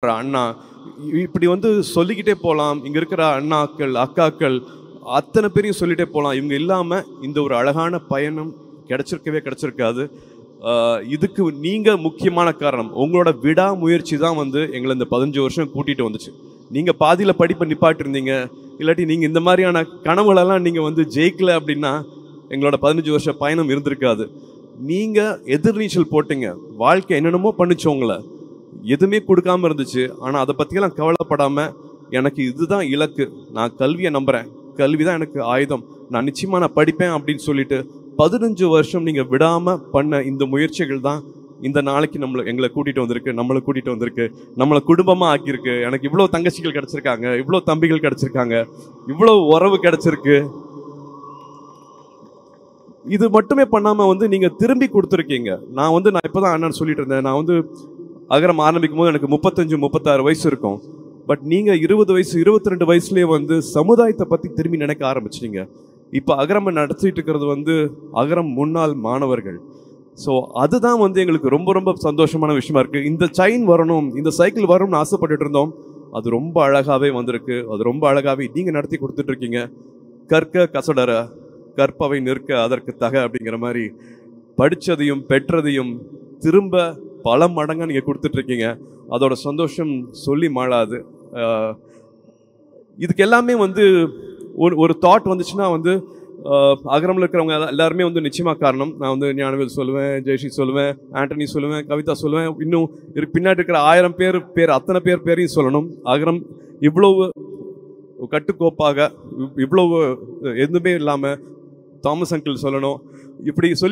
அண்ணா இப்படி வந்து சொல்லிக்கிட்டே போகலாம். இங்கே இருக்கிற அண்ணாக்கள் அக்காக்கள் அத்தனை பேரையும் சொல்லிகிட்டே போகலாம். இவங்க இல்லாமல் இந்த ஒரு அழகான பயணம் கிடைச்சிருக்காது. இதுக்கு நீங்கள் முக்கியமான காரணம். உங்களோட விடாமுயற்சி தான் வந்து எங்களை இந்த 15 வருஷம் கூட்டிகிட்டு வந்துச்சு. நீங்கள் பாதியில் படிப்பை நிப்பாட்டிருந்தீங்க, இல்லாட்டி நீங்கள் இந்த மாதிரியான கனவுகளெல்லாம் நீங்கள் வந்து ஜெயிக்கலை அப்படின்னா எங்களோட 15 வருஷ பயணம் இருந்திருக்காது. நீங்கள் எதிர்நீச்சல் போட்டீங்க. வாழ்க்கை என்னென்னமோ பண்ணிச்சு, உங்களை எதுவுமே கொடுக்காம இருந்துச்சு. ஆனால் அதை பற்றியெல்லாம் கவலைப்படாமல் எனக்கு இதுதான் இலக்கு, நான் கல்வியை நம்புகிறேன், கல்வி தான் எனக்கு ஆயுதம், நான் நிச்சயமாக நான் படிப்பேன் அப்படின்னு சொல்லிட்டு 15 வருஷம் நீங்கள் விடாமல் பண்ண இந்த முயற்சிகள் தான் இந்த நாளைக்கு எங்களை கூட்டிகிட்டு வந்திருக்கு, நம்மளை கூட்டிகிட்டு வந்திருக்கு, நம்மளை குடும்பமாக ஆக்கியிருக்கு. எனக்கு இவ்வளோ தங்கச்சிகள் கிடச்சிருக்காங்க, இவ்வளோ தம்பிகள் கிடச்சிருக்காங்க, இவ்வளோ உறவு கிடச்சிருக்கு. இது மட்டுமே பண்ணாமல் வந்து நீங்கள் திரும்பி கொடுத்துருக்கீங்க. நான் இப்போ தான் அண்ணன் சொல்லிட்டு இருந்தேன், நான் வந்து அகரம் ஆரம்பிக்கும் போது எனக்கு 35-36 வயசு இருக்கும். பட் நீங்கள் 20 வயசு 22 வயசுலேயே வந்து சமுதாயத்தை பற்றி திரும்பி நினைக்க ஆரம்பிச்சிட்டீங்க. இப்போ அகரம் நடத்திட்டு இருக்கிறது வந்து அகரம் முன்னாள் மாணவர்கள். ஸோ அதுதான் வந்து எங்களுக்கு ரொம்ப ரொம்ப சந்தோஷமான விஷயமா இருக்குது. இந்த செயின் வரணும், இந்த சைக்கிள் வரணும்னு ஆசைப்பட்டுட்டு இருந்தோம். அது ரொம்ப அழகாகவே வந்திருக்கு. அது ரொம்ப அழகாகவே நீங்கள் நடத்தி கொடுத்துட்ருக்கீங்க. கற்க கசடர கற்பவை நிற்க அதற்கு தக அப்படிங்கிற மாதிரி படித்ததையும் பெற்றதையும் திரும்ப பல மடங்காக நீங்கள் கொடுத்துட்ருக்கீங்க. அதோட சந்தோஷம் சொல்லி மாளாது. இதுக்கு எல்லாமே வந்து ஒரு தாட் வந்துச்சுன்னா வந்து அகரமில் இருக்கிறவங்க எல்லாருமே வந்து நிச்சயமாக காரணம். நான் வந்து ஞானவேல் சொல்லுவேன், ஜெயஸ்ரீ சொல்லுவேன், ஆண்டனி சொல்லுவேன், கவிதா சொல்லுவேன், இன்னும் பின்னாடி இருக்கிற 1000 பேர் அத்தனை பேரையும் சொல்லணும். அகரம் இவ்வளவு கட்டுக்கோப்பாக, இவ்வளவு எதுவுமே இல்லாமல் தாமஸ் அங்கிள் சொல்லணும். இப்படி சொல்லி